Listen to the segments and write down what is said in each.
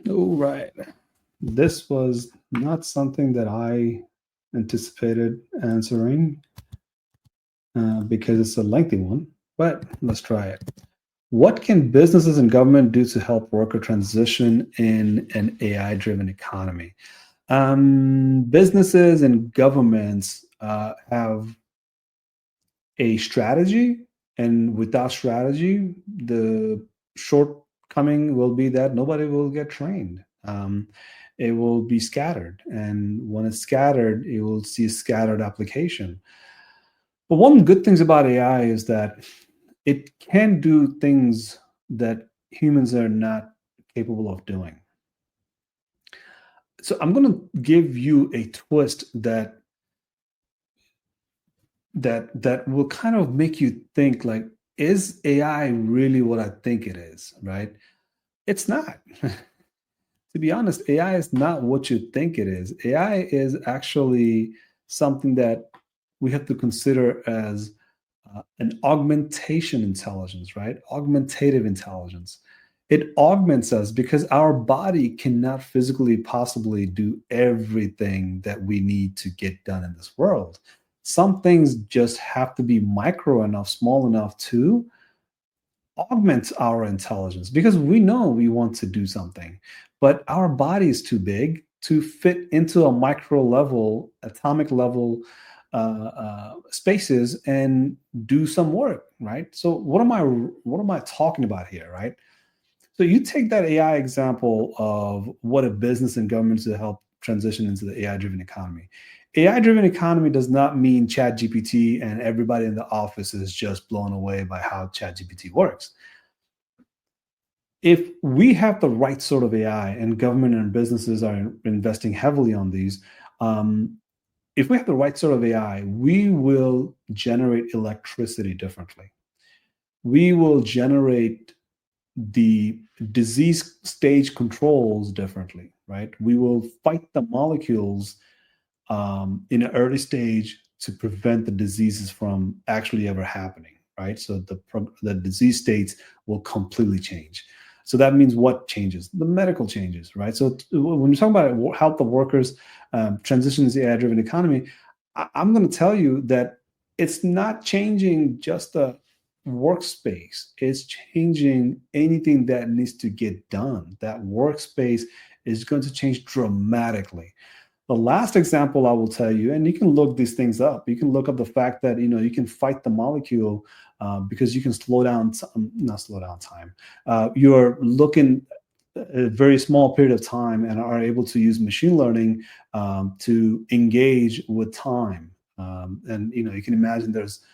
All right. This was not something that I anticipated answering because it's a lengthy one, but let's try it. What can businesses and government do to help worker transition in an AI-driven economy? Businesses and governments have a strategy, and without strategy, the shortcoming will be that nobody will get trained. It will be scattered, and when it's scattered, you will see scattered application. But one good things about AI is that it can do things that humans are not capable of doing. So I'm going to give you a twist that will kind of make you think like, is AI really what I think it is, right? It's not. To be honest, AI is not what you think it is. AI is actually something that we have to consider as an augmentation intelligence, right? Augmentative intelligence. It augments us because our body cannot physically possibly do everything that we need to get done in this world. Some things just have to be micro enough, small enough to augment our intelligence because we know we want to do something, but our body is too big to fit into a micro level, atomic level spaces and do some work, right? So what am I talking about here, right? So you take that AI example of what a business and government to help transition into the AI-driven economy. AI-driven economy does not mean ChatGPT and everybody in the office is just blown away by how ChatGPT works. If we have the right sort of AI and government and businesses are investing heavily on these, if we have the right sort of AI, we will generate electricity differently. We will generate the disease stage controls differently, right? We will fight the molecules in an early stage to prevent the diseases from actually ever happening, right? So the disease states will completely change. So that means what changes? The medical changes, right? So when you talk about help the workers transition to the AI-driven economy, I'm going to tell you that it's not changing just the workspace. It's changing anything that needs to get done. That workspace is going to change dramatically. The last example I will tell you, and you can look these things up. You can look up the fact that you can fight the molecule because you can slow down, not slow down time. You're looking a very small period of time and are able to use machine learning to engage with time. And you can imagine there's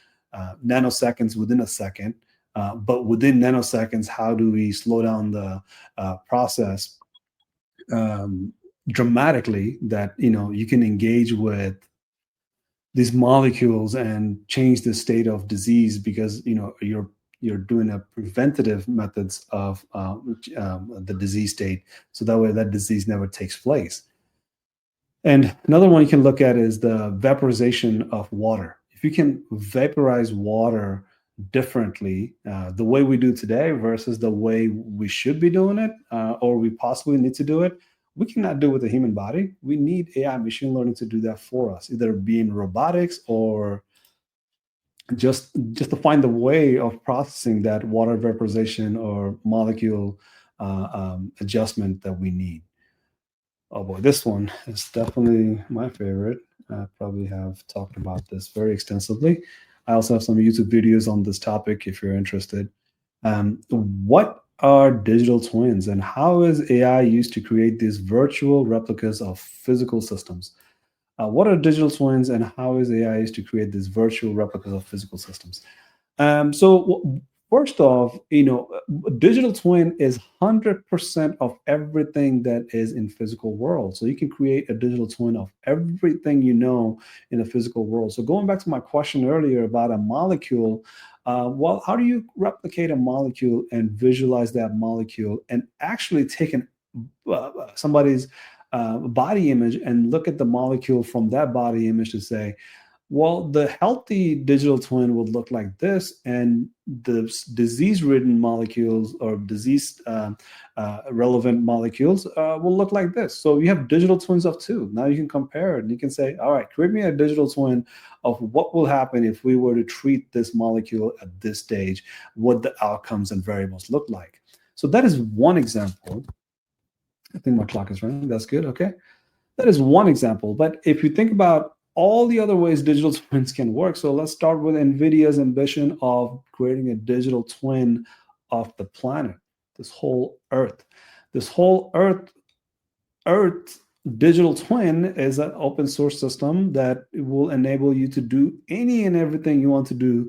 nanoseconds within a second, but within nanoseconds, how do we slow down the process dramatically that you can engage with these molecules and change the state of disease because you're doing a preventative methods of the disease state, so that way that disease never takes place. And another one you can look at is the vaporization of water. If you can vaporize water differently, the way we do today versus the way we should be doing it, or we possibly need to do it, we cannot do it with the human body. We need AI machine learning to do that for us, either being robotics or just to find the way of processing that water vaporization or molecule adjustment that we need. Oh boy, this one is definitely my favorite. I probably have talked about this very extensively. I also have some YouTube videos on this topic if you're interested. What are digital twins and how is AI used to create these virtual replicas of physical systems? What are digital twins and how is AI used to create these virtual replicas of physical systems? First off, digital twin is 100% of everything that is in physical world. So you can create a digital twin of everything in the physical world. So going back to my question earlier about a molecule, well, how do you replicate a molecule and visualize that molecule and actually take somebody's body image and look at the molecule from that body image to say, Well, the healthy digital twin would look like this, and the disease-ridden molecules or disease relevant molecules will look like this. So you have digital twins of two. Now you can compare it, and you can say, all right, create me a digital twin of what will happen if we were to treat this molecule at this stage, what the outcomes and variables look like. So that is one example. I think my clock is running. That's good. Okay. That is one example. But if you think about all the other ways digital twins can work, so let's start with NVIDIA's ambition of creating a digital twin of the planet, this whole Earth. This whole Earth digital twin is an open source system that will enable you to do any and everything you want to do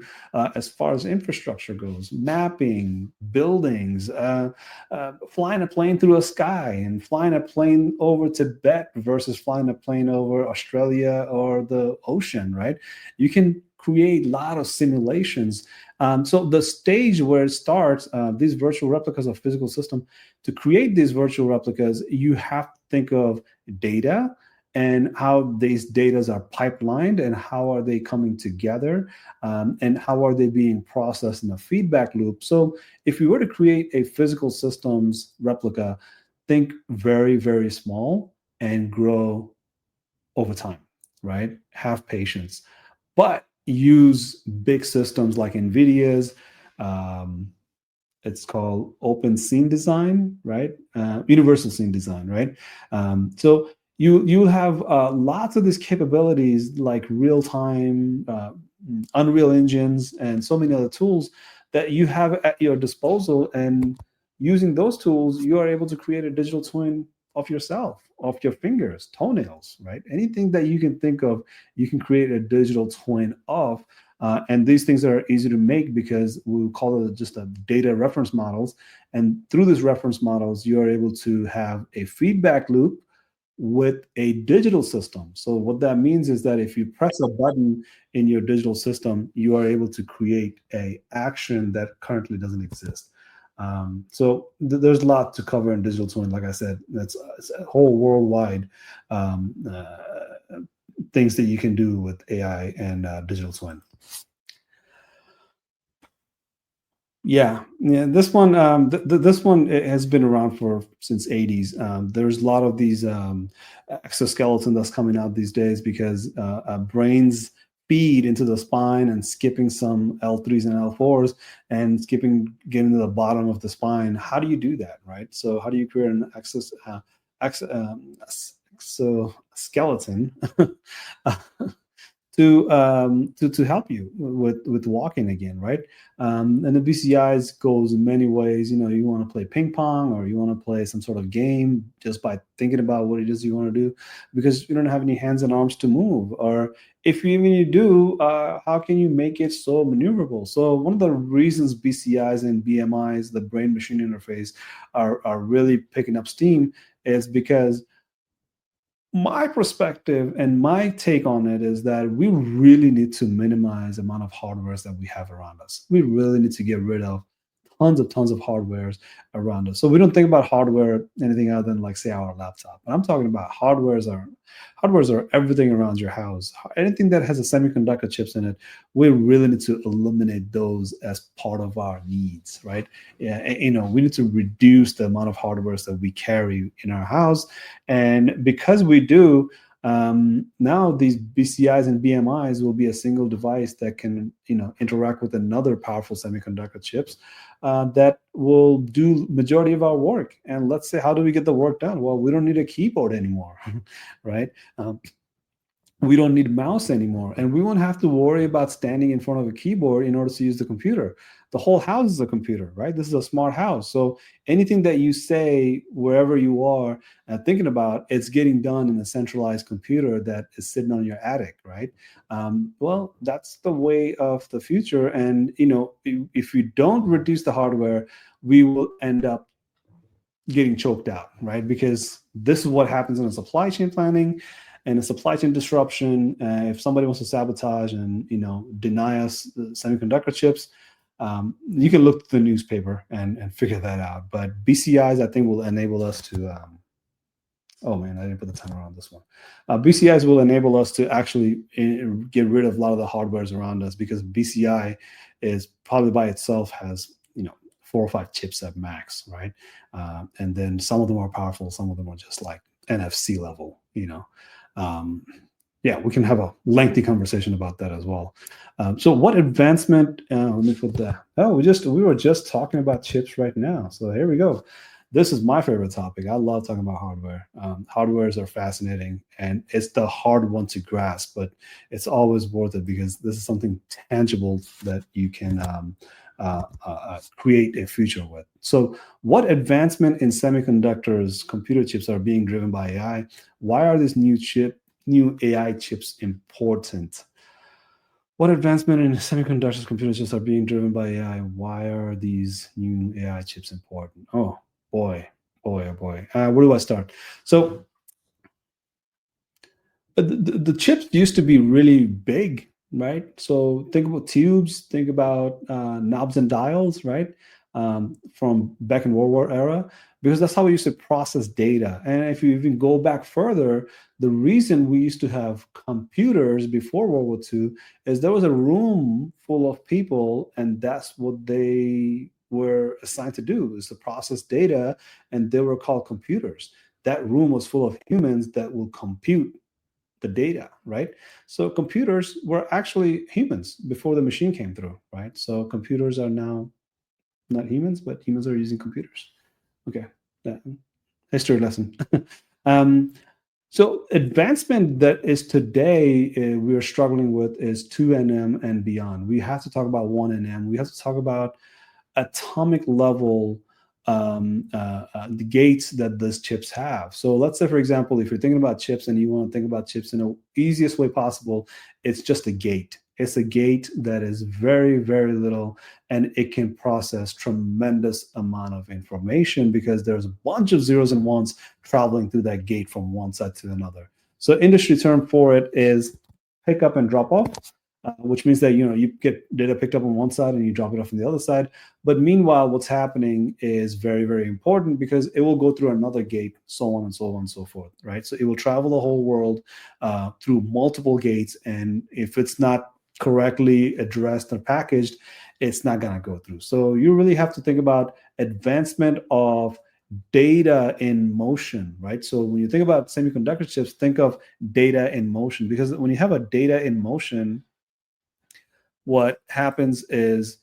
as far as infrastructure goes, mapping, buildings, flying a plane through a sky and flying a plane over Tibet versus flying a plane over Australia or the ocean, right? You can create a lot of simulations. So the stage where it starts, these virtual replicas of physical system, to create these virtual replicas, you have to think of data and how these data are pipelined and how are they coming together, and how are they being processed in a feedback loop. So if you were to create a physical systems replica, think very, very small and grow over time, right? Have patience, but use big systems like NVIDIA's. It's called open scene design, right? Universal scene design, right? So you have lots of these capabilities like real time, Unreal engines, and so many other tools that you have at your disposal. And using those tools, you are able to create a digital twin of yourself, of your fingers, toenails, right? Anything that you can think of, you can create a digital twin of. And these things are easy to make because we'll call it just a data reference models. And through these reference models, you are able to have a feedback loop with a digital system. So what that means is that if you press a button in your digital system, you are able to create a action that currently doesn't exist. So there's a lot to cover in digital twin. Like I said, it's a whole worldwide things that you can do with AI and digital twin. Yeah. This one has been around for since '80s. There's a lot of these exoskeleton that's coming out these days because brains feed into the spine and skipping some L3s and L4s and getting to the bottom of the spine. How do you do that, right? So how do you create an exoskeleton to help you with walking again, right? And the BCIs goes in many ways. You know, you want to play ping pong or you want to play some sort of game just by thinking about what it is you want to do, because you don't have any hands and arms to move. Or if you do, how can you make it so maneuverable? So one of the reasons BCIs and BMIs, the brain machine interface, are really picking up steam is because my perspective and my take on it is that we really need to minimize the amount of hardware that we have around us. We really need to get rid of tons of hardwares around us. So we don't think about hardware anything other than, like, say, our laptop. But I'm talking about hardwares are everything around your house. Anything that has a semiconductor chips in it, we really need to eliminate those as part of our needs, right? Yeah, we need to reduce the amount of hardwares that we carry in our house. And because we do, now these BCIs and BMIs will be a single device that can, interact with another powerful semiconductor chips that will do majority of our work. And let's say, how do we get the work done? Well, we don't need a keyboard anymore, right? We don't need mouse anymore, and we won't have to worry about standing in front of a keyboard in order to use the computer. The whole house is a computer, right? This is a smart house. So anything that you say wherever you are thinking about, it's getting done in a centralized computer that is sitting on your attic, right? Well, that's the way of the future. And if you don't reduce the hardware, we will end up getting choked out, right? Because this is what happens in a supply chain planning and a supply chain disruption. If somebody wants to sabotage and deny us the semiconductor chips, you can look at the newspaper and figure that out. But BCIs, I think, will enable us to Oh man, I didn't put the timer on this one. BCIs will enable us to actually get rid of a lot of the hardwares around us because BCI is probably by itself has, 4 or 5 chips at max, right? And then some of them are powerful, some of them are just like NFC level. Um, yeah, we can have a lengthy conversation about that as well. So, what advancement? Let me put that. Oh, we were just talking about chips right now. So here we go. This is my favorite topic. I love talking about hardware. Hardwares are fascinating, and it's the hard one to grasp, but it's always worth it because this is something tangible that you can create a future with. So, what advancement in semiconductors, computer chips, are being driven by AI? Why are these new AI chips important? What advancement in semiconductors, computer chips are being driven by AI? Why are these new AI chips important? Oh boy, boy, oh boy. Where do I start? So the chips used to be really big, right? So think about tubes, think about knobs and dials, right? From back in World War era, because that's how we used to process data. And if you even go back further, the reason we used to have computers before World War II is there was a room full of people, and that's what they were assigned to do, is to process data, and they were called computers. That room was full of humans that will compute the data, right? So computers were actually humans before the machine came through, right? So computers are now not humans, but humans are using computers. Okay, that history lesson. um, so advancement that is today we are struggling with is 2nm and beyond. We have to talk about 1nm. We have to talk about atomic level the gates that these chips have. So let's say, for example, if you're thinking about chips and you want to think about chips in the easiest way possible, it's just a gate. It's a gate that is very, very little, and it can process tremendous amount of information because there's a bunch of zeros and ones traveling through that gate from one side to another. So industry term for it is pick up and drop off, which means that you get data picked up on one side and you drop it off on the other side. But meanwhile, what's happening is very, very important because it will go through another gate, so on and so on and so forth, right? So it will travel the whole world through multiple gates, and if it's not correctly addressed or packaged, it's not going to go through. So you really have to think about advancement of data in motion, right? So when you think about semiconductor chips, think of data in motion, because when you have a data in motion, what happens is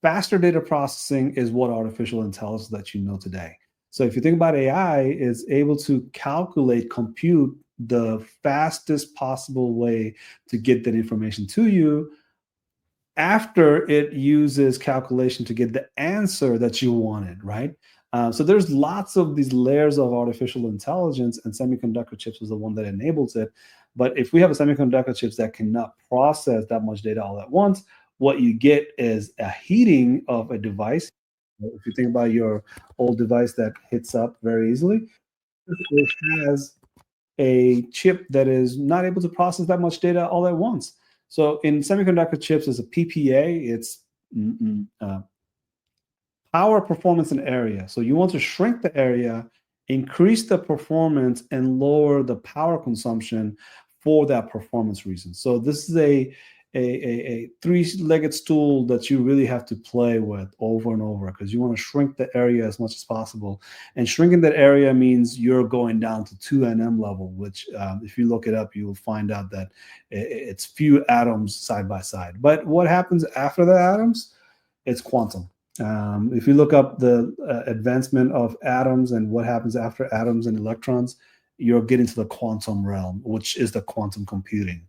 faster data processing is what artificial intelligence that you know today. So if you think about AI, is able to calculate, compute the fastest possible way to get that information to you after it uses calculation to get the answer that you wanted, right? So there's lots of these layers of artificial intelligence, and semiconductor chips is the one that enables it. But if we have a semiconductor chips that cannot process that much data all at once, what you get is a heating of a device. If you think about your old device that heats up very easily, it has a chip that is not able to process that much data all at once. So in semiconductor chips, there's a PPA. It's power, performance, and area. So you want to shrink the area, increase the performance, and lower the power consumption for that performance reason. So this is a three-legged stool that you really have to play with over and over, because you want to shrink the area as much as possible. And shrinking that area means you're going down to 2nm level, which if you look it up, you will find out that it's few atoms side by side. But what happens after the atoms? It's quantum. If you look up the advancement of atoms and what happens after atoms and electrons, you're getting to the quantum realm, which is the quantum computing.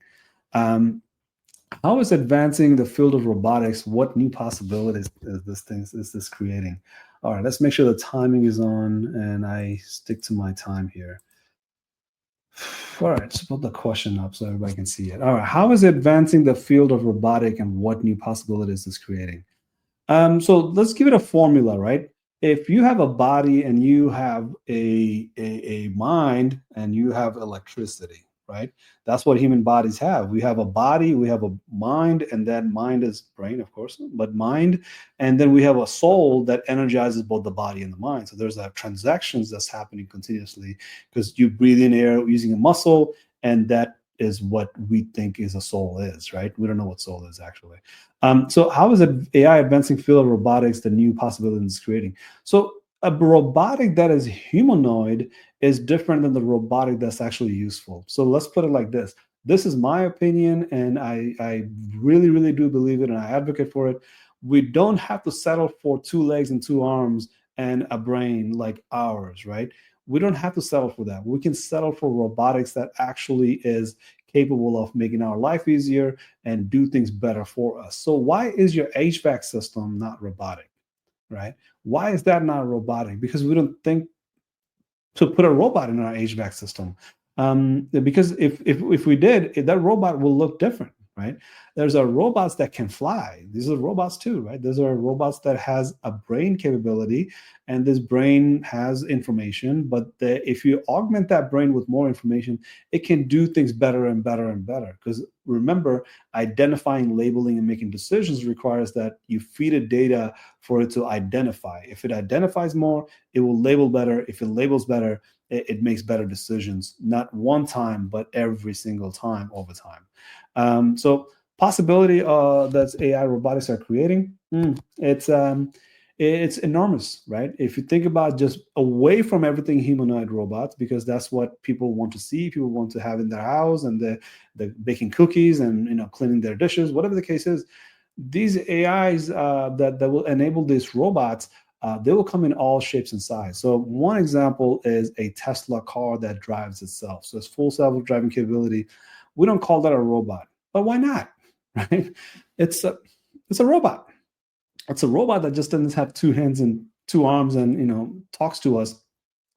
How is advancing the field of robotics? What new possibilities is this creating? All right, let's make sure the timing is on and I stick to my time here. All right, let's put the question up so everybody can see it. All right, how is advancing the field of robotic and what new possibilities is creating? So let's give it a formula, right? If you have a body and you have a mind and you have electricity, right? That's what human bodies have. We have a body, we have a mind, and that mind is brain, of course, but mind, and then we have a soul that energizes both the body and the mind. So there's that transactions that's happening continuously because you breathe in air using a muscle, and that is what we think is a soul is, right? We don't know what soul is actually. So how is it AI advancing field of robotics the new possibilities it's creating? So a robotic that is humanoid is different than the robotic that's actually useful. So let's put it like this. This is my opinion, and I really, really do believe it, and I advocate for it. We don't have to settle for 2 legs and 2 arms and a brain like ours, right? We don't have to settle for that. We can settle for robotics that actually is capable of making our life easier and do things better for us. So why is your HVAC system not robotic, right? Why is that not robotic? Because we don't think to put a robot in our HVAC system. Because if we did, that robot will look different, right? There's robots that can fly. These are robots too, right? These are robots that has a brain capability, and this brain has information. But if you augment that brain with more information, it can do things better and better and better. Because remember, identifying, labeling, and making decisions requires that you feed it data for it to identify. If it identifies more, it will label better. If it labels better, it makes better decisions, not one time, but every single time over time. So possibility that AI robotics are creating, it's enormous, right? If you think about just away from everything humanoid robots, because that's what people want to see, people want to have in their house, and the baking cookies and cleaning their dishes, whatever the case is. These AIs that will enable these robots, they will come in all shapes and sizes. So one example is a Tesla car that drives itself. So it's full self-driving capability. We don't call that a robot, but why not? Right? It's a it's a robot. It's a robot that just doesn't have 2 hands and 2 arms and talks to us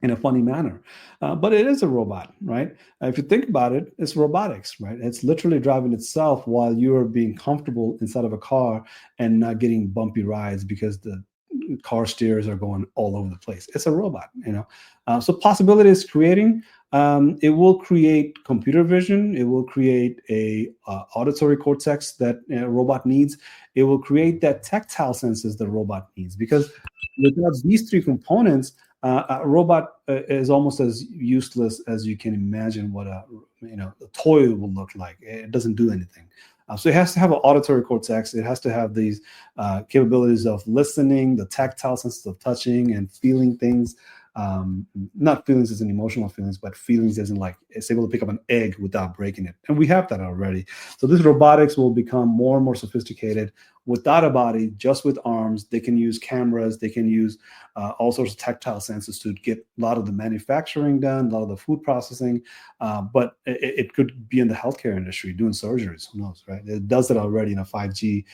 in a funny manner. But it is a robot, right? If you think about it, it's robotics, right? It's literally driving itself while you're being comfortable inside of a car and not getting bumpy rides because the car steers are going all over the place. It's a robot. So possibility is creating. It will create computer vision. It will create a auditory cortex that a robot needs. It will create that tactile senses the robot needs, because without these three components, a robot is almost as useless as you can imagine what a toy will look like. It doesn't do anything. So it has to have an auditory cortex. It has to have these capabilities of listening, the tactile senses of touching and feeling things. Not feelings as in emotional feelings, but feelings as in like it's able to pick up an egg without breaking it. And we have that already. So this robotics will become more and more sophisticated without a body, just with arms. They can use cameras. They can use all sorts of tactile senses to get a lot of the manufacturing done, a lot of the food processing. But it could be in the healthcare industry doing surgeries. Who knows, right? It does it already in a 5G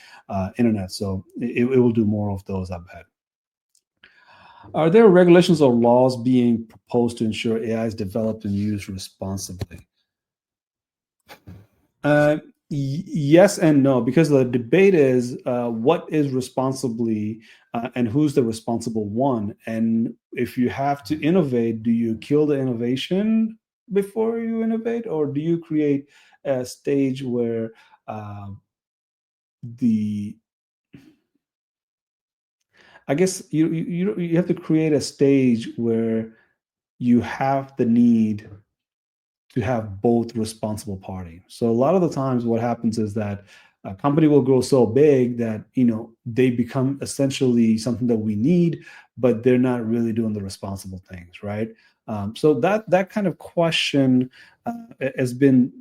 internet. So it will do more of those, I bet. Are there regulations or laws being proposed to ensure AI is developed and used responsibly? Uh, yes and no, because the debate is what is responsibly and who's the responsible one. And if you have to innovate, do you kill the innovation before you innovate, or do you create a stage where uh, the I guess you have to create a stage where you have the need to have both responsible party. So a lot of the times what happens is that a company will grow so big that they become essentially something that we need, but they're not really doing the responsible things, right? So that kind of question has been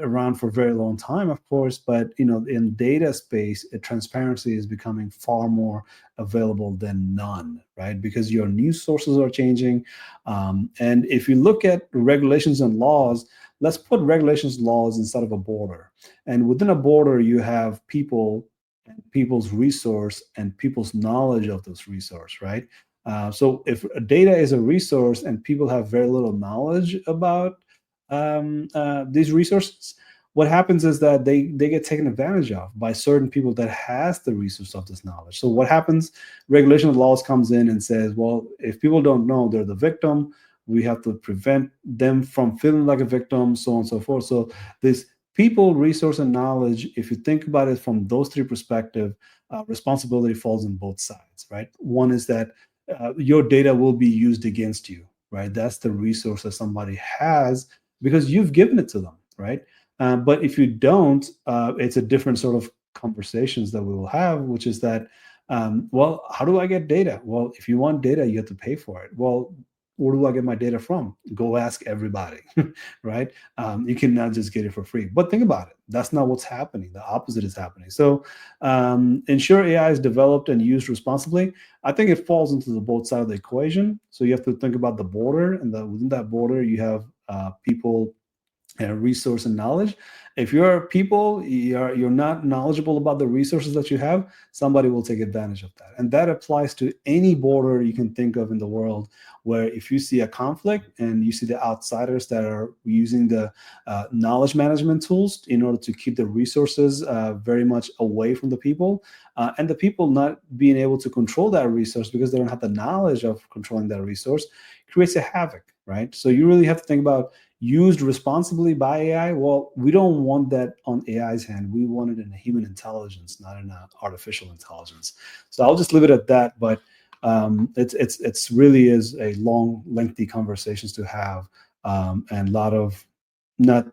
around for a very long time, of course, but in data space, transparency is becoming far more available than none, right? Because your news sources are changing, and if you look at regulations and laws, let's put regulations laws inside of a border, and within a border, you have people, people's resource, and people's knowledge of this resource, right? So if data is a resource and people have very little knowledge about these resources, what happens is that they get taken advantage of by certain people that has the resource of this knowledge. So what happens? Regulation of laws comes in and says, well, if people don't know, they're the victim. We have to prevent them from feeling like a victim, so on and so forth. So this people, resource, and knowledge, if you think about it from those three perspectives, responsibility falls on both sides, right? One is that your data will be used against you, right? That's the resource that somebody has because you've given it to them, right? But if you don't, it's a different sort of conversations that we will have, which is that, well, how do I get data? Well, if you want data, you have to pay for it. Well, where do I get my data from? Go ask everybody, right? You cannot just get it for free. But think about it. That's not what's happening. The opposite is happening. So ensure AI is developed and used responsibly. I think it falls into the both side of the equation. So you have to think about the border, and within that border, you have people and resource and knowledge. If you're people, you're not knowledgeable about the resources that you have, somebody will take advantage of that. And that applies to any border you can think of in the world, where if you see a conflict and you see the outsiders that are using the knowledge management tools in order to keep the resources very much away from the people, and the people not being able to control that resource because they don't have the knowledge of controlling that resource, creates a havoc, right? So you really have to think about used responsibly by AI. Well, we don't want that on AI's hand. We want it in a human intelligence, not in artificial intelligence. So I'll just leave it at that. But it's really is a long, lengthy conversations to have, and a lot of not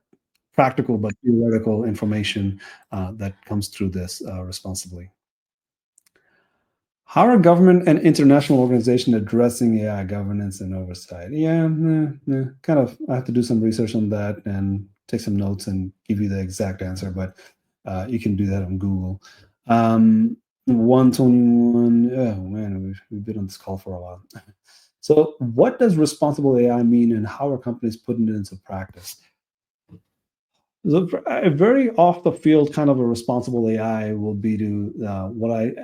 practical but theoretical information that comes through this responsibly. How are government and international organizations addressing AI governance and oversight? Yeah, kind of. I have to do some research on that and take some notes and give you the exact answer, but you can do that on Google. 121. Oh man, we've been on this call for a while. So, what does responsible AI mean, and how are companies putting it into practice? A very off the field kind of a responsible AI will be to what I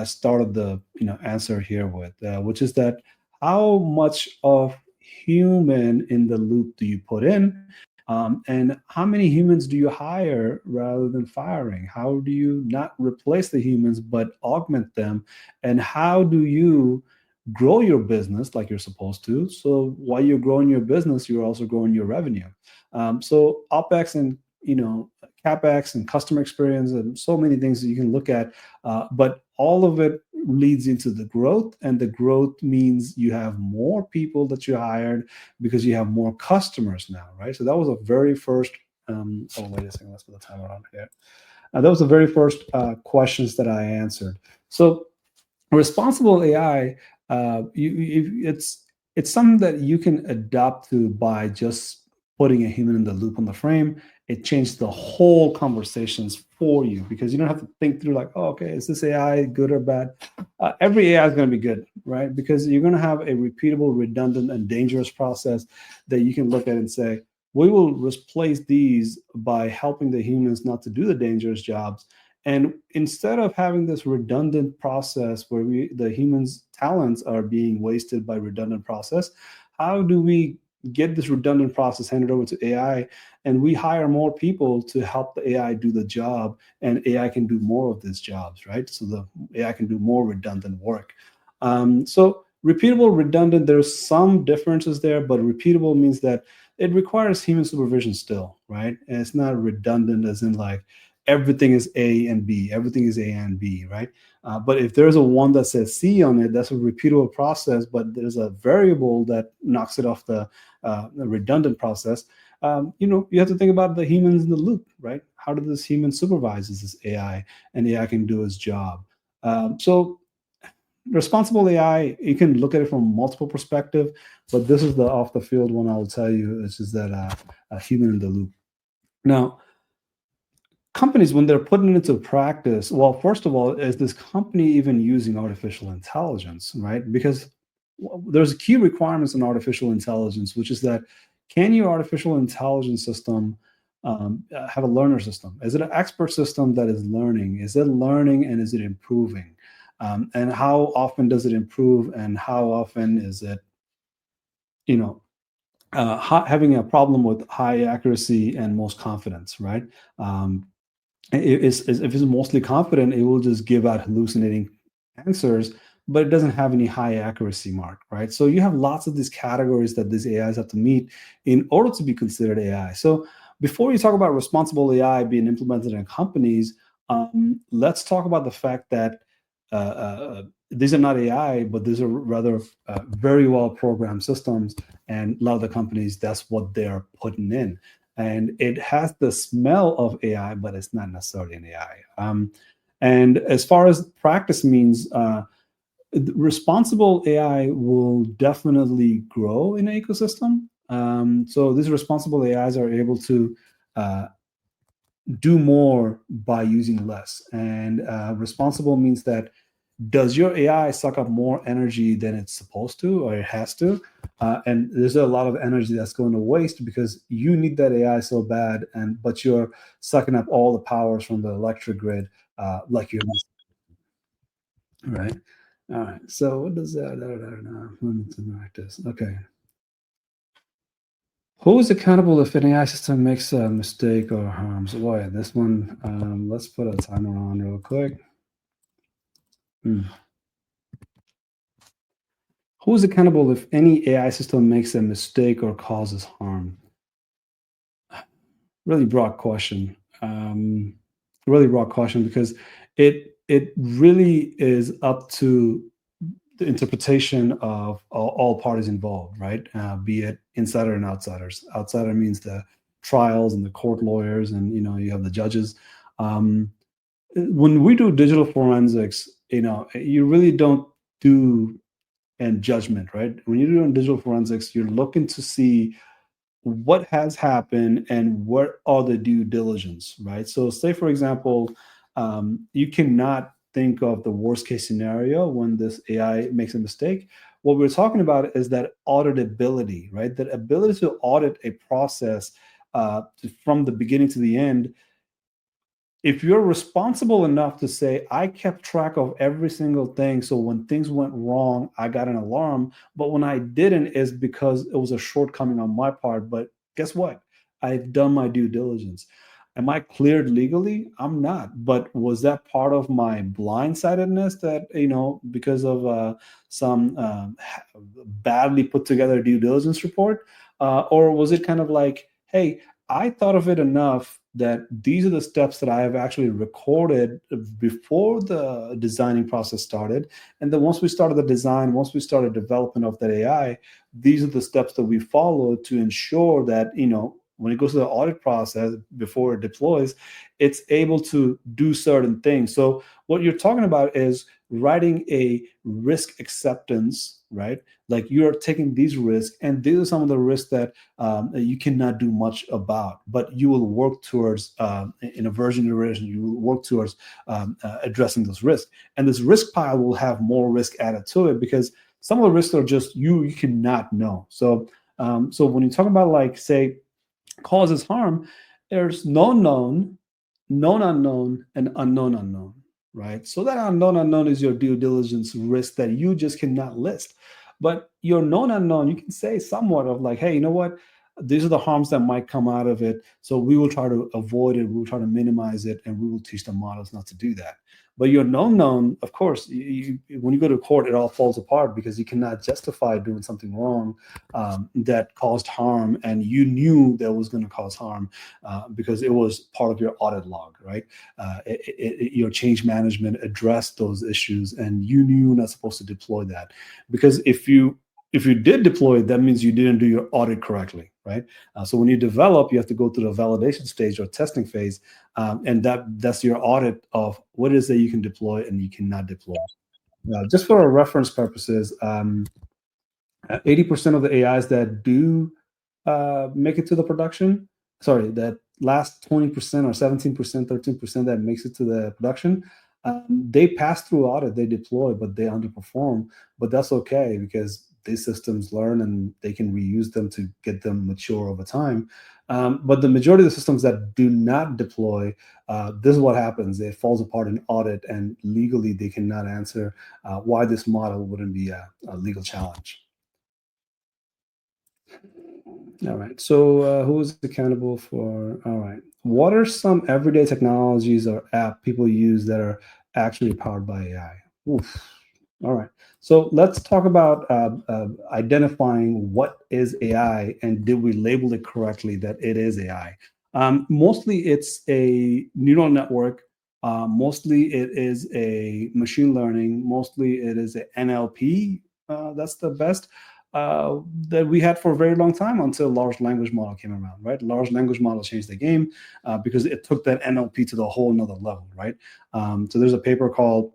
started the answer here with, which is that how much of human in the loop do you put in, and how many humans do you hire rather than firing? How do you not replace the humans but augment them, and how do you grow your business like you're supposed to? So while you're growing your business, you're also growing your revenue. So OpEx and CapEx and customer experience and so many things that you can look at, but all of it leads into the growth, and the growth means you have more people that you hired because you have more customers now, right? So that was a very first. Oh wait a second, let's put the timer on here. That was the very first questions that I answered. So responsible AI, it's something that you can adapt to by just putting a human in the loop on the frame. It changes the whole conversations for you because you don't have to think through like, oh, okay, is this AI good or bad? Every AI is going to be good, right? Because you're going to have a repeatable, redundant, and dangerous process that you can look at and say, we will replace these by helping the humans not to do the dangerous jobs. And instead of having this redundant process where the humans' talents are being wasted by redundant process, how do we get this redundant process handed over to AI, and we hire more people to help the AI do the job, and AI can do more of these jobs, right? So the AI can do more redundant work. So repeatable, redundant, there's some differences there, but repeatable means that it requires human supervision still, right? And it's not redundant as in like everything is A and B, everything is A and B, right? But if there's a one that says C on it, that's a repeatable process, but there's a variable that knocks it off the redundant process. You have to think about the humans in the loop, right? How does this human supervises this AI, and AI can do its job? So responsible AI, you can look at it from multiple perspectives, but this is the off the field one I will tell you, is just that a human in the loop. Now, companies, when they're putting it into practice, well, first of all, is this company even using artificial intelligence, right? Because there's key requirements in artificial intelligence, which is that can your artificial intelligence system have a learner system? Is it an expert system that is learning? Is it learning, and is it improving? And how often does it improve, and how often is it, having a problem with high accuracy and most confidence, right? If it's mostly confident, it will just give out hallucinating answers. but it doesn't have any high accuracy mark, right? So you have lots of these categories that these AIs have to meet in order to be considered AI. So before you talk about responsible AI being implemented in companies, let's talk about the fact that these are not AI, but these are rather very well programmed systems. And a lot of the companies, that's what they're putting in. And it has the smell of AI, but it's not necessarily an AI. And as far as practice means, responsible AI will definitely grow in an ecosystem. So these responsible AIs are able to uh, do more by using less. And responsible means that does your AI suck up more energy than it's supposed to or it has to? And there's a lot of energy that's going to waste because you need that AI so bad, and but you're sucking up all the powers from the electric grid, like you're right. All right. So what does that? Practice. Okay. Who is accountable if an AI system makes a mistake or harms? Boy, this one. Let's put a timer on real quick. Hmm. Who is accountable if any AI system makes a mistake or causes harm? Really broad question. Really broad question because it really is up to the interpretation of all parties involved, right? Be it insider and outsiders. Outsider means the trials and the court lawyers, and you have the judges. Um, when we do digital forensics, you really don't do and judgment, right? When you're doing digital forensics, you're looking to see what has happened and what are the due diligence, right? So, say for example, you cannot think of the worst case scenario when this AI makes a mistake. What we're talking about is that auditability, right? That ability to audit a process from the beginning to the end. If you're responsible enough to say, I kept track of every single thing, so when things went wrong, I got an alarm, but when I didn't is because it was a shortcoming on my part. But guess what? I've done my due diligence. Am I cleared legally? I'm not. But was that part of my blindsidedness that, because of some badly put together due diligence report? Or was it kind of like, hey, I thought of it enough that these are the steps that I have actually recorded before the designing process started. And then once we started the design, once we started development of that AI, these are the steps that we follow to ensure that, when it goes to the audit process before it deploys, it's able to do certain things. So what you're talking about is writing a risk acceptance, right? Like you're taking these risks, and these are some of the risks that you cannot do much about, but you will work towards in a version iteration. You will work towards addressing those risks, and this risk pile will have more risk added to it because some of the risks are just you cannot know. So when you talk about like say causes harm, there's known known, known unknown, and unknown unknown, right? So that unknown unknown is your due diligence risk that you just cannot list. But your known unknown, you can say somewhat of like, hey, you know what? These are the harms that might come out of it. So we will try to avoid it. We will try to minimize it, and we will teach the models not to do that. But your known known, of course, when you go to court, it all falls apart because you cannot justify doing something wrong that caused harm, and you knew that was going to cause harm because it was part of your audit log, right? Your change management addressed those issues, and you knew you were not supposed to deploy that because if you did deploy it, that means you didn't do your audit correctly, right? So when you develop, you have to go through the validation stage or testing phase, and that's your audit of what it is that you can deploy and you cannot deploy. Just for reference purposes, 80% of the AIs that do make it to the production, sorry, that last 20% or 17%, 13% that makes it to the production, they pass through audit, they deploy, but they underperform. But that's okay because these systems learn and they can reuse them to get them mature over time. But the majority of the systems that do not deploy, this is what happens. It falls apart in audit, and legally they cannot answer why this model wouldn't be a legal challenge. All right. So, who is accountable for? All right. What are some everyday technologies or app people use that are actually powered by AI? Oof. All right. So let's talk about identifying what is AI and did we label it correctly that it is AI. Mostly it's a neural network. Mostly it is a machine learning. Mostly it is a NLP. That's the best that we had for a very long time until large language model came around, right? Large language model changed the game because it took that NLP to the whole another level, right? So there's a paper called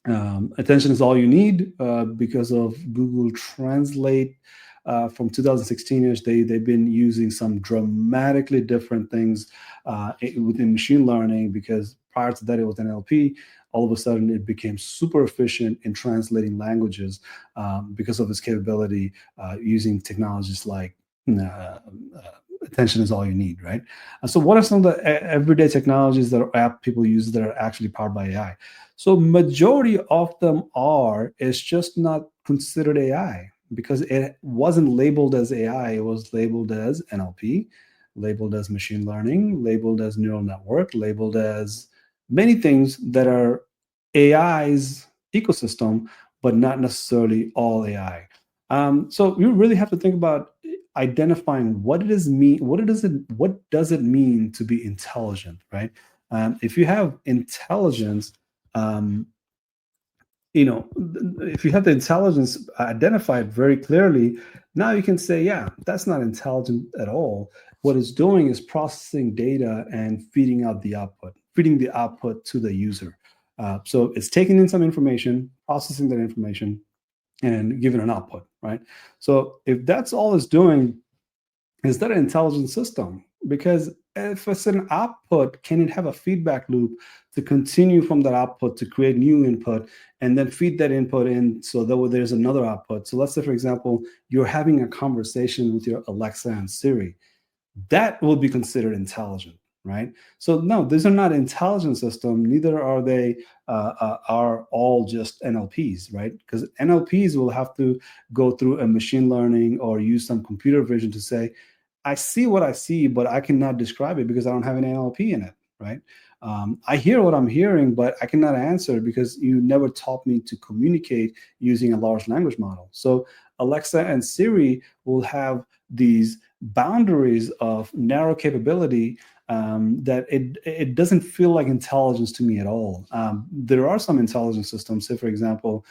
Attention is All You Need because of Google Translate from 2016ish. They've been using some dramatically different things within machine learning because prior to that it was NLP. All of a sudden, it became super efficient in translating languages because of its capability using technologies like attention is all you need, right? So, what are some of the everyday technologies that app people use that are actually powered by AI? So majority of them are, it's just not considered AI because it wasn't labeled as AI. It was labeled as NLP, labeled as machine learning, labeled as neural network, labeled as many things that are AI's ecosystem, but not necessarily all AI. So you really have to think about identifying what it is mean, what does it mean to be intelligent, right? If you have intelligence, um, if you have the intelligence identified very clearly, now you can say, yeah, that's not intelligent at all. What it's doing is processing data and feeding the output to the user. So it's taking in some information, processing that information, and giving an output, right? So if that's all it's doing, is that an intelligent system? Because if it's an output, can it have a feedback loop to continue from that output to create new input and then feed that input in so that there's another output? So let's say, for example, you're having a conversation with your Alexa and Siri. That will be considered intelligent, right? So no, these are not intelligent systems. Neither are they are all just NLPs, right? Because NLPs will have to go through a machine learning or use some computer vision to say, I see what I see, but I cannot describe it because I don't have an NLP in it, right? I hear what I'm hearing, but I cannot answer because you never taught me to communicate using a large language model. So Alexa and Siri will have these boundaries of narrow capability that it doesn't feel like intelligence to me at all. There are some intelligent systems, say for example,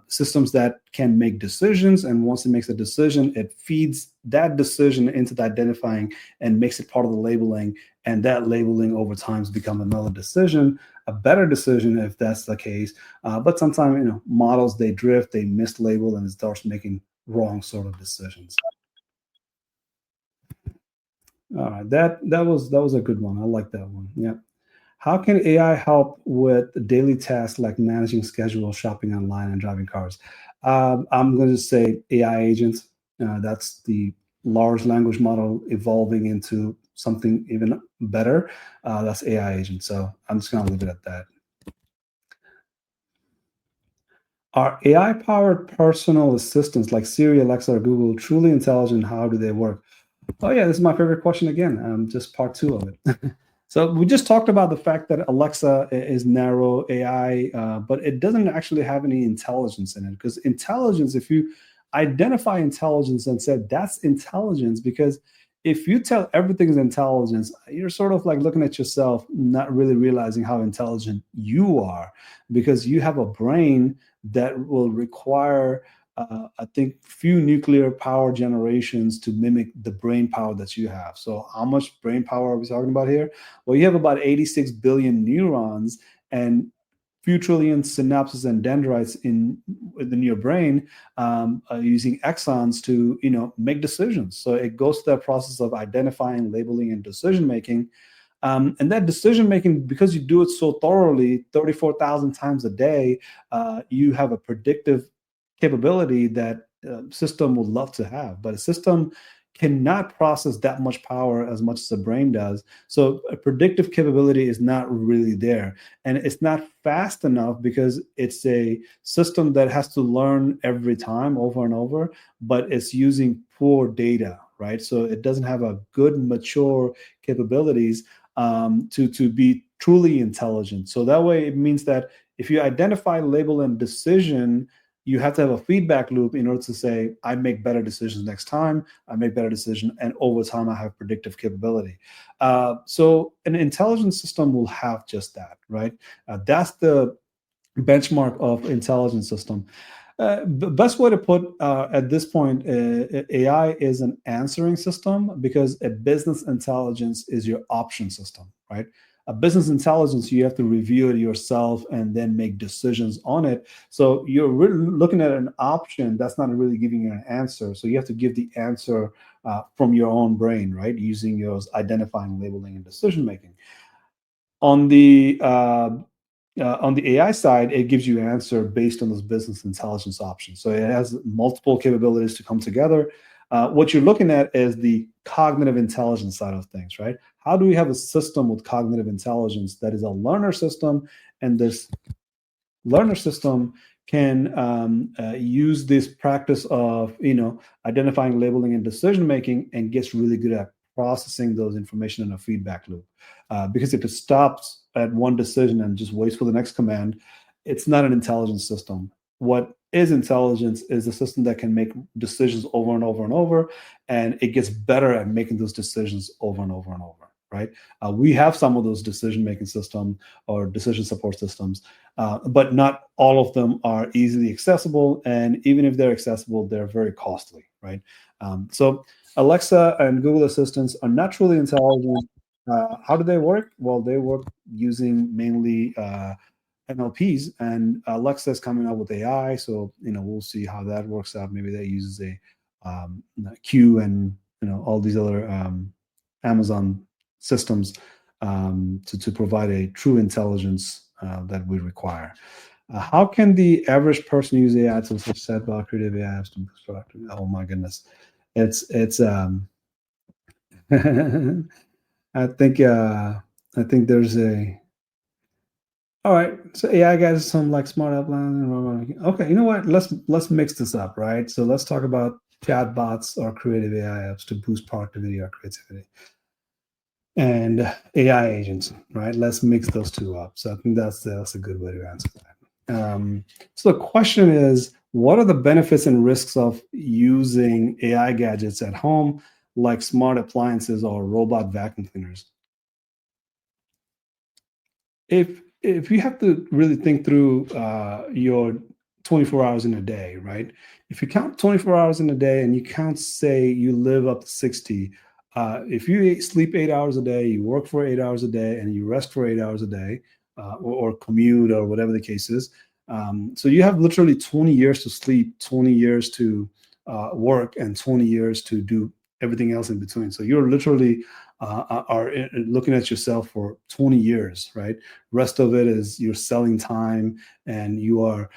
systems that can make decisions, and once it makes a decision, it feeds that decision into the identifying and makes it part of the labeling, and that labeling over time has become another decision, a better decision if that's the case. But sometimes models they drift, they mislabel, and it starts making wrong sort of decisions. All right, that was a good one. I like that one. Yeah. How can AI help with daily tasks like managing schedule, shopping online, and driving cars? I'm going to say AI agents. That's the large language model evolving into something even better. That's AI agents. So I'm just going to leave it at that. Are AI-powered personal assistants like Siri, Alexa, or Google truly intelligent? How do they work? Oh yeah, this is my favorite question again. Just part two of it. So we just talked about the fact that Alexa is narrow AI, but it doesn't actually have any intelligence in it. Because intelligence, if you identify intelligence and said that's intelligence, because if you tell everything is intelligence, you're sort of like looking at yourself, not really realizing how intelligent you are, because you have a brain that will require I think few nuclear power generations to mimic the brain power that you have. So how much brain power are we talking about here? Well, you have about 86 billion neurons and few trillion synapses and dendrites within your brain using axons to make decisions. So it goes through that process of identifying, labeling, and decision making. And that decision making, because you do it so thoroughly, 34,000 times a day, you have a predictive capability that system would love to have. But a system cannot process that much power as much as the brain does. So a predictive capability is not really there. And it's not fast enough because it's a system that has to learn every time over and over, but it's using poor data, right? So it doesn't have a good, mature capabilities to be truly intelligent. So that way it means that If you identify, label, and decision, you have to have a feedback loop in order to say, I make better decisions next time, I make better decisions, and over time I have predictive capability. So an intelligent system will have just that, right? That's the benchmark of intelligent system. Best way to put at this point, AI is an answering system because a business intelligence is your option system, right? A business intelligence, you have to review it yourself and then make decisions on it. So you're really looking at an option that's not really giving you an answer. So you have to give the answer from your own brain, right? Using your identifying, labeling, and decision making. On the AI side, it gives you an answer based on those business intelligence options. So it has multiple capabilities to come together. What you're looking at is the cognitive intelligence side of things, right? How do we have a system with cognitive intelligence that is a learner system, and this learner system can use this practice of identifying, labeling, and decision making, and gets really good at processing those information in a feedback loop. Because if it stops at one decision and just waits for the next command, it's not an intelligent system. What is intelligence is a system that can make decisions over and over and over, and it gets better at making those decisions over and over and over, right? We have some of those decision-making systems or decision support systems, but not all of them are easily accessible. And even if they're accessible, they're very costly, right? So Alexa and Google Assistants are naturally intelligent. How do they work? Well, they work using mainly NLPs, and Alexa is coming up with AI. So we'll see how that works out. Maybe that uses a Q and all these other Amazon systems to provide a true intelligence that we require. How can the average person use AI to set about creative AI apps to boost productivity? Oh my goodness, it's I think there's a all right. So AI guys, some like smart outline. Okay, you know what? Let's mix this up, right? So let's talk about chatbots or creative AI apps to boost productivity or creativity, and AI agents, right? Let's mix those two up. So I think that's a good way to answer that. So the question is, what are the benefits and risks of using AI gadgets at home, like smart appliances or robot vacuum cleaners? If you have to really think through your 24 hours in a day, right? If you count 24 hours in a day and you count, say, you live up to 60, if you sleep 8 hours a day, you work for 8 hours a day, and you rest for 8 hours a day, or commute or whatever the case is, so you have literally 20 years to sleep, 20 years to work, and 20 years to do everything else in between. So you're literally are looking at yourself for 20 years, right? Rest of it is you're selling time, and you are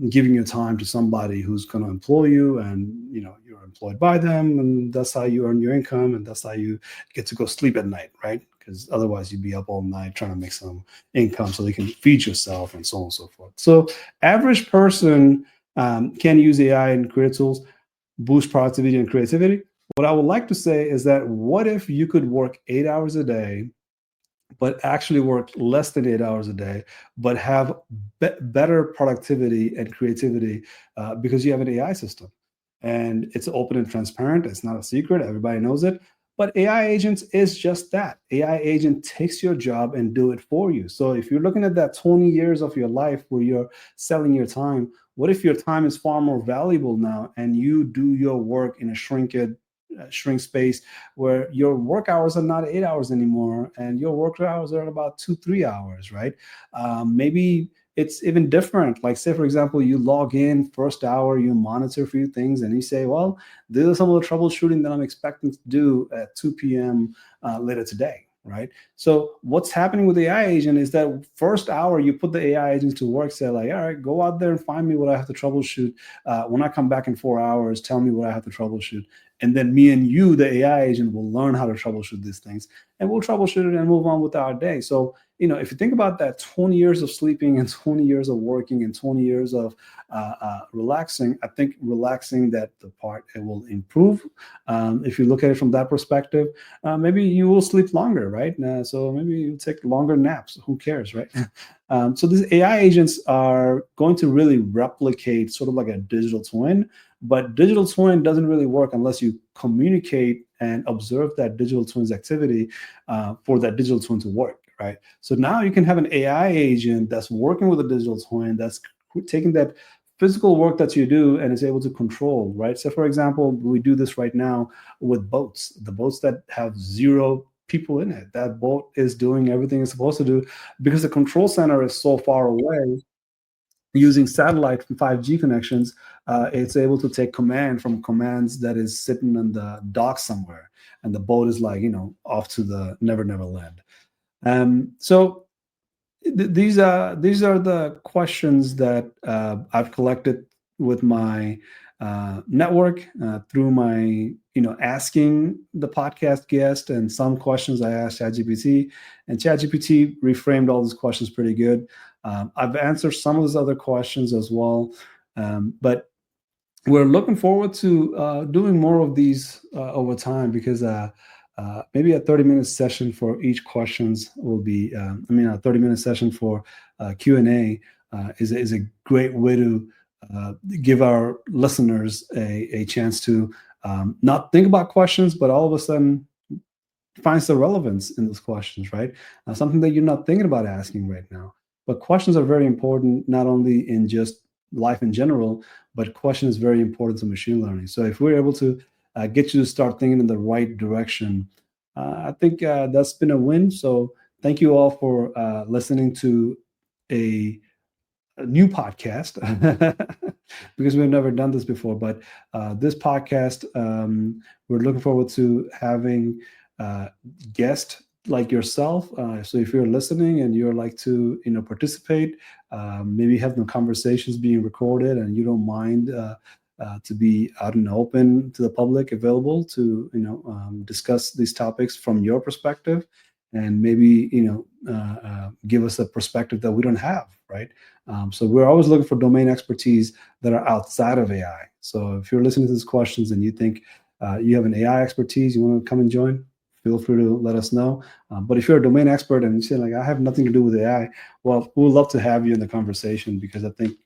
giving your time to somebody who's going to employ you, and you're employed by them, and that's how you earn your income, and that's how you get to go sleep at night, right? Because otherwise you'd be up all night trying to make some income so they can feed yourself, and so on and so forth. So average person can use AI and create tools, boost productivity and creativity. What I would like to say is that, what if you could work 8 hours a day, but actually work less than 8 hours a day, but have better productivity and creativity because you have an AI system, and it's open and transparent. It's not a secret. Everybody knows it. But AI agents is just that. AI agent takes your job and do it for you. So if you're looking at that 20 years of your life where you're selling your time, what if your time is far more valuable now, and you do your work in a shrink space where your work hours are not 8 hours anymore, and your work hours are about 2-3 hours, right? Maybe it's even different. Like, say for example, you log in first hour, you monitor a few things, and you say, well, these are some of the troubleshooting that I'm expecting to do at 2 p.m. Later today, right? So what's happening with the AI agent is that first hour you put the AI agent to work, say like, all right, go out there and find me what I have to troubleshoot. When I come back in 4 hours, tell me what I have to troubleshoot. And then me and you, the AI agent, will learn how to troubleshoot these things, and we'll troubleshoot it and move on with our day. So if you think about that, 20 years of sleeping and 20 years of working and 20 years of relaxing, I think relaxing, that the part, it will improve. If you look at it from that perspective, maybe you will sleep longer, right? So maybe you take longer naps. Who cares, right? So these AI agents are going to really replicate sort of like a digital twin, but digital twin doesn't really work unless you communicate and observe that digital twin's activity for that digital twin to work, right? So now you can have an AI agent that's working with a digital twin, that's taking that physical work that you do and is able to control, right? So for example, we do this right now with boats, the boats that have zero people in it. That boat is doing everything it's supposed to do because the control center is so far away. Using satellite from 5G connections, it's able to take command from commands that is sitting on the dock somewhere, and the boat is like, off to the never never land. So these are the questions that I've collected with my network, through my asking the podcast guest, and some questions I asked ChatGPT, and ChatGPT reframed all these questions pretty good. I've answered some of those other questions as well, but we're looking forward to doing more of these over time, because maybe a 30-minute session for each questions will be, a 30-minute session for Q&A is a great way to give our listeners a chance to not think about questions, but all of a sudden finds the relevance in those questions, right? Something that you're not thinking about asking right now. But questions are very important, not only in just life in general, but question is very important to machine learning. So if we're able to get you to start thinking in the right direction, I think that's been a win. So thank you all for listening to a new podcast because we've never done this before. But this podcast, we're looking forward to having guests like yourself. So if you're listening and you're like to participate, maybe have the conversations being recorded, and you don't mind to be out in the open to the public, available to discuss these topics from your perspective, and maybe give us a perspective that we don't have, right? So we're always looking for domain expertise that are outside of AI. So if you're listening to these questions and you think you have an AI expertise, you want to come and join, feel free to let us know. But if you're a domain expert and you say, like, I have nothing to do with AI, well, we'd love to have you in the conversation, because I think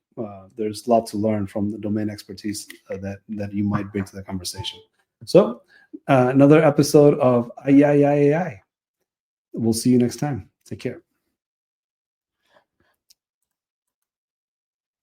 there's a lot to learn from the domain expertise that you might bring to the conversation. So another episode of AyAyAy. We'll see you next time. Take care.